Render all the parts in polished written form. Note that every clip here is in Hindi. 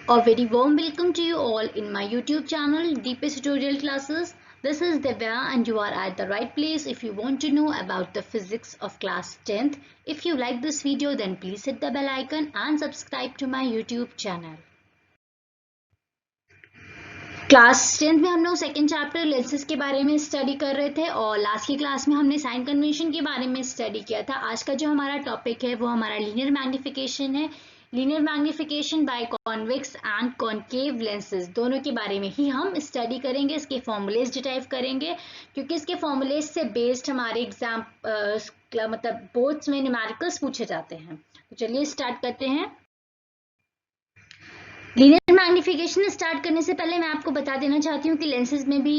A very warm welcome to you all in my YouTube channel Deepest Tutorial Classes. This is Divya and you are at the right place if you want to know about the physics of class 10th. If you like this video then please hit the bell icon and subscribe to my YouTube channel. Class 10th में हम लोग सेकेंड चैप्टर लेंसेज के बारे में स्टडी कर रहे थे और लास्ट की क्लास में हमने साइन कन्वेंशन के बारे में स्टडी किया था। आज का जो हमारा टॉपिक है वो हमारा लीनियर मैग्निफिकेशन है। Linear magnification by convex and concave lenses दोनों के बारे में ही हम स्टडी करेंगे। इसके फॉर्मूलेज डिराइव करेंगे क्योंकि इसके फॉर्मूलेज से बेस्ड हमारे एग्जाम मतलब बोर्ड्स में न्यूमेरिकल्स पूछे जाते हैं। तो चलिए स्टार्ट करते हैं। लीनियर मैग्निफिकेशन स्टार्ट करने से पहले मैं आपको बता देना चाहती हूँ कि लेंसेज में भी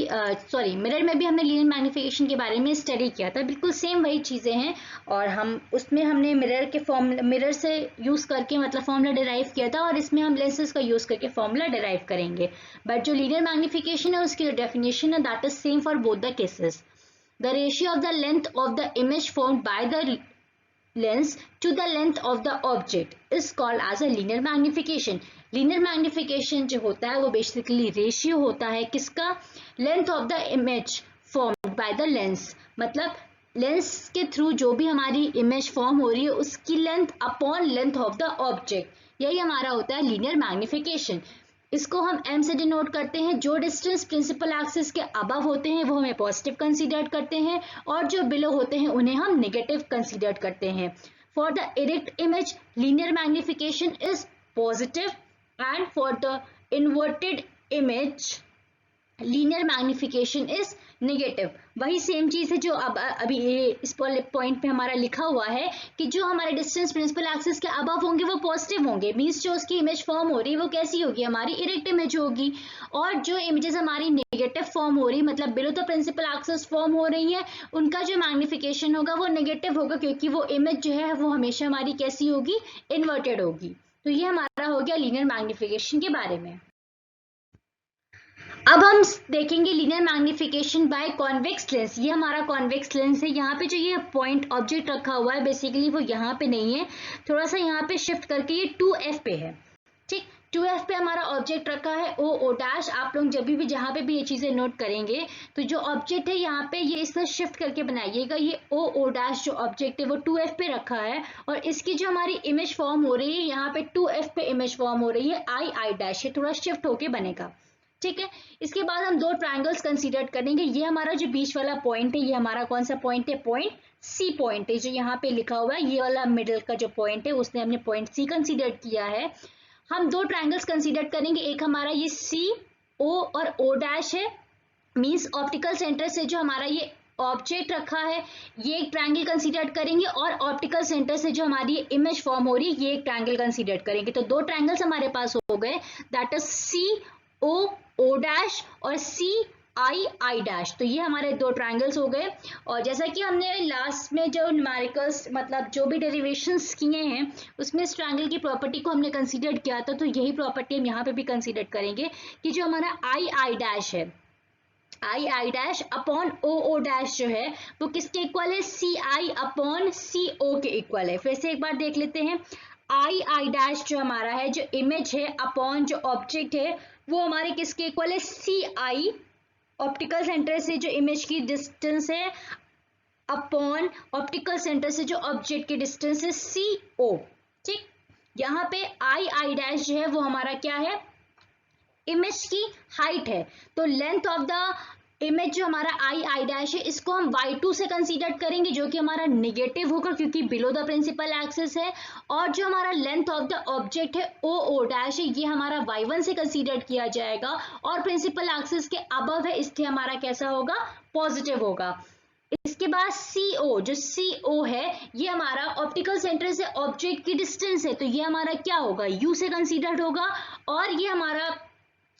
मिरर में भी हमने लीनियर मैग्निफिकेशन के बारे में स्टडी किया था। बिल्कुल सेम वही चीज़ें हैं और हमने मिरर से यूज़ करके मतलब फॉर्मूला डिराइव किया था और इसमें हम लेंसेज का यूज़ करके फॉर्मूला डिराइव करेंगे। बट जो लीनियर मैग्निफिकेशन है उसकी डेफिनेशन है that is same for both the cases. The ratio of the length of the image formed by the lens to the length of the object is called as a linear magnification. linear magnification जो होता है वो बेसिकली रेशियो होता है किसका, length of the image formed by the lens, मतलब लेंस के थ्रू जो भी हमारी इमेज फॉर्म हो रही है उसकी length upon length of the object, यही हमारा होता है लीनियर मैग्निफिकेशन। इसको हम m से डिनोट करते हैं। जो डिस्टेंस प्रिंसिपल एक्सिस के अबव होते हैं वो हमें पॉजिटिव कंसीडर करते हैं और जो बिलो होते हैं उन्हें हम नेगेटिव कंसीडर करते हैं। For the erect image linear magnification is positive and for the inverted image linear magnification is negative. वही सेम चीज है जो अभी इस पॉइंट पे हमारा लिखा हुआ है कि जो हमारे डिस्टेंस प्रिंसिपल एक्सिस के अबव होंगे वो पॉजिटिव होंगे, मींस जो उसकी इमेज फॉर्म हो रही है वो कैसी होगी, हमारी इरेक्ट इमेज होगी। और जो इमेजेस हमारी नेगेटिव फॉर्म हो रही मतलब below the principal axis form हो रही है उनका जो मैग्निफिकेशन होगा वो नेगेटिव होगा क्योंकि वो इमेज जो है वो हमेशा हमारी कैसी होगी, इन्वर्टेड होगी। तो ये हमारा हो गया लीनियर मैग्निफिकेशन के बारे में। अब हम देखेंगे linear magnification by convex lens. ये हमारा कॉन्वेक्स लेंस है। यहाँ पे जो ये पॉइंट ऑब्जेक्ट रखा हुआ है बेसिकली वो यहाँ पे नहीं है, थोड़ा सा यहाँ पे शिफ्ट करके ये 2f पे है। ठीक, 2f पे हमारा ऑब्जेक्ट रखा है o डैश। आप लोग जब भी जहाँ पे भी ये चीजें नोट करेंगे तो जो ऑब्जेक्ट है यहाँ पे ये इस पर शिफ्ट करके बनाइएगा। ये o डैश जो ऑब्जेक्ट है वो 2f पे रखा है और इसकी जो हमारी इमेज फॉर्म हो रही है यहाँ पे 2f पे इमेज फॉर्म हो रही है i डैश, ये थोड़ा शिफ्ट होके बनेगा। ठीक है, इसके बाद हम दो ट्रायंगल्स कंसीडर करेंगे। ये हमारा जो बीच वाला पॉइंट है ये हमारा कौन सा पॉइंट है, पॉइंट सी पॉइंट है जो यहाँ पे लिखा हुआ है। ये वाला मिडिल का जो पॉइंट है उसने हमने पॉइंट सी कंसीडर किया है। हम दो ट्रायंगल्स कंसीडर करेंगे, एक हमारा ये सी ओ और ओ डैश है, मींस ऑप्टिकल सेंटर से जो हमारा ये ऑब्जेक्ट रखा है ये एक ट्रायंगल कंसीडर करेंगे और ऑप्टिकल सेंटर से जो हमारी इमेज फॉर्म हो रही है ये एक ट्रायंगल कंसीडर करेंगे। तो दो ट्रायंगल्स हमारे पास हो गए, that is C O dash और सी आई डैश। तो ये हमारे दो ट्रायंगल्स हो गए। और जैसा कि हमने लास्ट में जो न्यूमेरिकल्स मतलब जो भी डेरिवेशंस किए हैं उसमें इस ट्रायंगल की प्रॉपर्टी को हमने कंसीडर किया था, तो यही प्रॉपर्टी हम यहाँ पे भी कंसीडर करेंगे कि जो हमारा आई डैश है, I dash upon O dash जो है वो किसके इक्वल है, सी आई अपॉन सी ओ के इक्वल है। फिर से एक बार देख लेते हैं, आई डैश जो हमारा है जो इमेज है अपॉन जो ऑब्जेक्ट है वो हमारे किसके इक्वल है, सी आई ऑप्टिकल सेंटर से जो इमेज की डिस्टेंस है अपॉन ऑप्टिकल सेंटर से जो ऑब्जेक्ट की डिस्टेंस है सी ओ। ठीक, यहाँ पे आई डैश जो है वो हमारा क्या है, इमेज की हाइट है। तो लेंथ ऑफ द इमेज जो हमारा आई डैश है इसको हम y2 से कंसीडर करेंगे जो कि हमारा नेगेटिव होगा क्योंकि बिलो द प्रिंसिपल एक्सिस है। और जो हमारा लेंथ ऑफ द ऑब्जेक्ट है ओ डैश है ये हमारा y1 से कंसीडर किया जाएगा और प्रिंसिपल एक्सिस के अबव है इसलिए हमारा कैसा होगा, पॉजिटिव होगा। इसके बाद CO, जो CO है ये हमारा ऑप्टिकल सेंटर से ऑब्जेक्ट की डिस्टेंस है, तो ये हमारा क्या होगा, U से कंसीडर्ड होगा और ये हमारा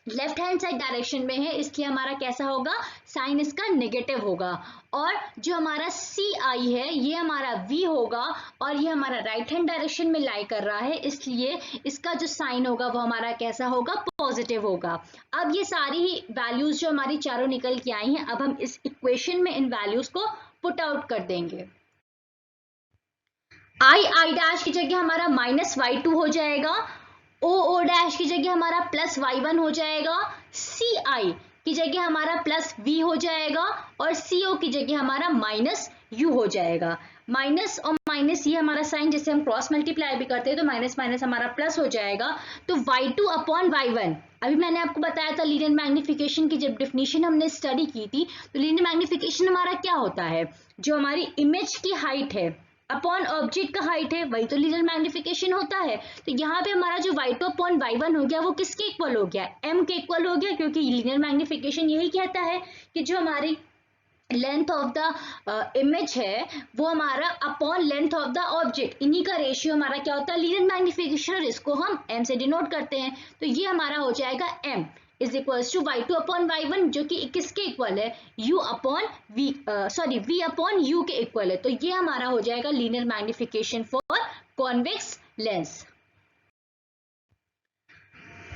लेफ्ट हैंड साइड डायरेक्शन में है इसलिए हमारा कैसा होगा, साइन इसका नेगेटिव होगा। और जो हमारा CI है ये हमारा V होगा और ये हमारा राइट हैंड डायरेक्शन में लाई कर रहा है इसलिए इसका जो साइन होगा वो हमारा कैसा होगा, पॉजिटिव होगा। अब ये सारी ही वैल्यूज जो हमारी चारों निकल के आई हैं अब हम इस इक्वेशन में इन वैल्यूज को पुट आउट कर देंगे। आई डैश की जगह हमारा -y2 हो जाएगा, ओ डैश की जगह हमारा प्लस y1 हो जाएगा, सी आई की जगह हमारा प्लस v हो जाएगा और सी ओ की जगह हमारा माइनस u हो जाएगा। माइनस और माइनस ये हमारा साइन जैसे हम क्रॉस मल्टीप्लाई भी करते हैं तो माइनस माइनस हमारा प्लस हो जाएगा। तो y2 अपॉन y1, अभी मैंने आपको बताया था लीनियर मैग्निफिकेशन की जब डेफिनेशन हमने स्टडी की थी, तो लीनियर मैग्निफिकेशन हमारा क्या होता है, जो हमारी इमेज की हाइट है अपॉन ऑब्जेक्ट का हाइट है, वही तो लीनियर मैग्निफिकेशन होता है। तो यहाँ पे हमारा जो y2 अपॉन y1 हो गया वो किसके इक्वल हो गया, m के इक्वल हो गया, क्योंकि लीनियर मैग्निफिकेशन यही कहता है कि जो हमारी लेंथ ऑफ द इमेज है वो हमारा upon length of the object, इन्हीं का रेशियो हमारा क्या होता है लीनियर मैग्निफिकेशन, और इसको हम m से डिनोट करते हैं। तो ये हमारा हो जाएगा m is equals to y2 upon y1, जो कि किसके इक्वल है, u upon v, v upon u के इक्वल है। तो ये हमारा हो जाएगा linear magnification for convex lens.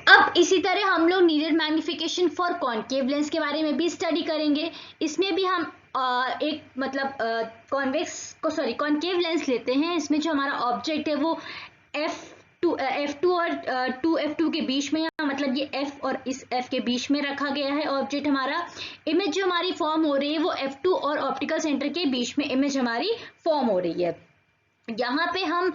अब इसी तरह हम लोग linear magnification for concave lens के बारे में भी स्टडी करेंगे। इसमें भी हम एक मतलब कॉन्केव लेंस लेते हैं। इसमें जो हमारा ऑब्जेक्ट है वो f2 और 2f2 के बीच में, या मतलब ये f और इस f के बीच में रखा गया है ऑब्जेक्ट हमारा। इमेज जो हमारी फॉर्म हो रही है वो f2 और ऑप्टिकल सेंटर के बीच में इमेज हमारी फॉर्म हो रही है। यहाँ पे हम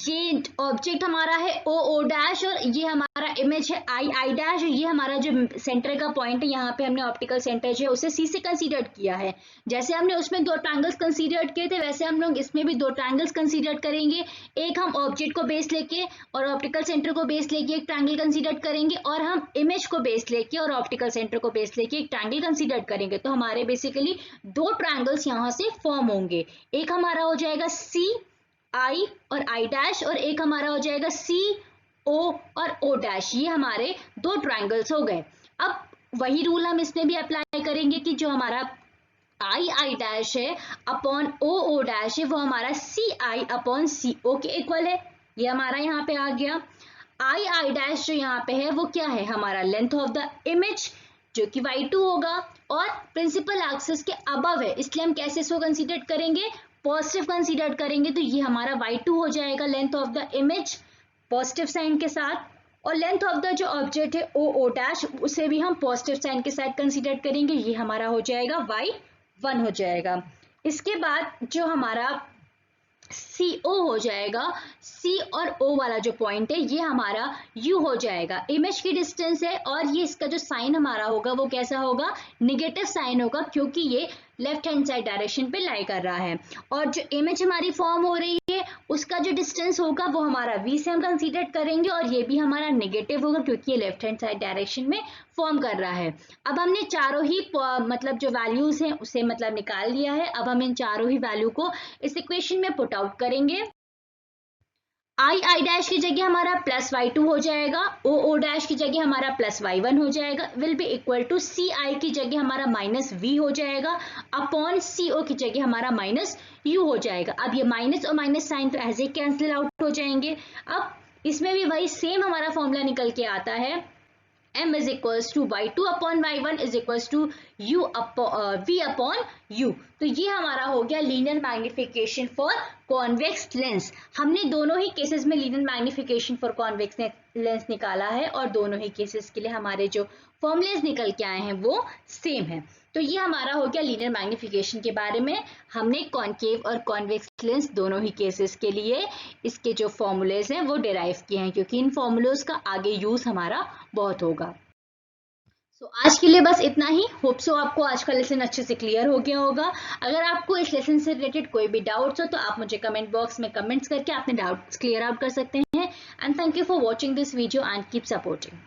ये ऑब्जेक्ट हमारा है ओ डैश और ये हमारा इमेज है आई डैश, ये हमारा जो सेंटर का पॉइंट है, यहाँ पे हमने ऑप्टिकल सेंटर जो है उसे सी से कंसीडर किया है। जैसे हमने उसमें दो ट्रायंगल्स कंसीडर किए थे वैसे हम लोग इसमें भी दो ट्रायंगल्स कंसीडर करेंगे। एक हम ऑब्जेक्ट को बेस लेके और ऑप्टिकल सेंटर को बेस लेके एक ट्रायंगल कंसीडर करेंगे, और हम इमेज को बेस लेके और ऑप्टिकल सेंटर को बेस लेके एक ट्रायंगल कंसीडर करेंगे। तो हमारे बेसिकली दो ट्रायंगल्स यहाँ से फॉर्म होंगे, एक हमारा हो जाएगा सी आई और आई डैश, और एक हमारा हो जाएगा सी ओ और ओ डैश। ये हमारे दो ट्रायंगल्स हो गए। अब वही रूल हम इसमें भी अप्लाई करेंगे कि जो हमारा आई डैश है अपॉन ओ डैश है वो हमारा सी आई अपॉन सी ओ के इक्वल है। ये हमारा यहाँ पे आ गया। आई डैश जो यहाँ पे है वो क्या है, हमारा लेंथ ऑफ द इमेज जो कि y2 होगा और प्रिंसिपल एक्सिस के अबव है, इसलिए हम कैसे इसको कंसीडर करेंगे, पॉजिटिव कंसीडर करेंगे। तो ये हमारा y2 हो जाएगा length of the image positive sign के साथ, और लेंथ ऑफ द जो ऑब्जेक्ट है ओ डैश उसे भी हम पॉजिटिव साइन के साथ कंसीडर करेंगे। ये हमारा हो जाएगा y1 हो जाएगा। इसके बाद जो हमारा CO हो जाएगा, C और O वाला जो पॉइंट है ये हमारा U हो जाएगा। इमेज की डिस्टेंस है और ये इसका जो साइन हमारा होगा वो कैसा होगा, निगेटिव साइन होगा, क्योंकि ये लेफ्ट हैंड साइड डायरेक्शन पे लाई कर रहा है। और जो इमेज हमारी फॉर्म हो रही है उसका जो डिस्टेंस होगा वो हमारा V से हम कंसीडर करेंगे, और ये भी हमारा नेगेटिव होगा क्योंकि ये लेफ्ट हैंड साइड डायरेक्शन में फॉर्म कर रहा है। अब हमने चारों ही मतलब जो वैल्यूज हैं उसे मतलब निकाल लिया है। अब हम इन चारों ही वैल्यू को इस इक्वेशन में पुट आउट करेंगे। आई डैश की जगह हमारा प्लस y2 हो जाएगा, ओ डैश की जगह हमारा प्लस y1 हो जाएगा, विल बी इक्वल टू सी आई की जगह हमारा माइनस v हो जाएगा अपॉन सी ओ की जगह हमारा माइनस u हो जाएगा। अब ये माइनस और माइनस साइन तो ऐसे कैंसिल आउट हो जाएंगे। अब इसमें भी वही सेम हमारा फॉर्मूला निकल के आता है, m is equals to y2 upon y1 is equals to v upon u। तो ये हमारा हो गया linear magnification for convex lens. हमने दोनों ही केसेस में linear magnification for convex lens निकाला है, और दोनों ही केसेस के लिए हमारे जो फॉर्मूलेज निकल के आए हैं वो सेम है। तो ये हमारा हो गया लीनियर मैग्निफिकेशन के बारे में। हमने कॉन्केव और कॉन्वेक्स लेंस दोनों ही केसेस के लिए इसके जो फॉर्मूलेज हैं वो डिराइव किए हैं, क्योंकि इन फॉर्मूलोज का आगे यूज हमारा बहुत होगा। तो आज के लिए बस इतना ही। होप सो आपको आज का लेसन अच्छे से क्लियर हो गया होगा। अगर आपको इस लेसन से रिलेटेड कोई भी डाउट्स हो तो आप मुझे कमेंट बॉक्स में कमेंट्स करके अपने डाउट्स क्लियर आउट कर सकते हैं। And thank you for watching this video and keep supporting.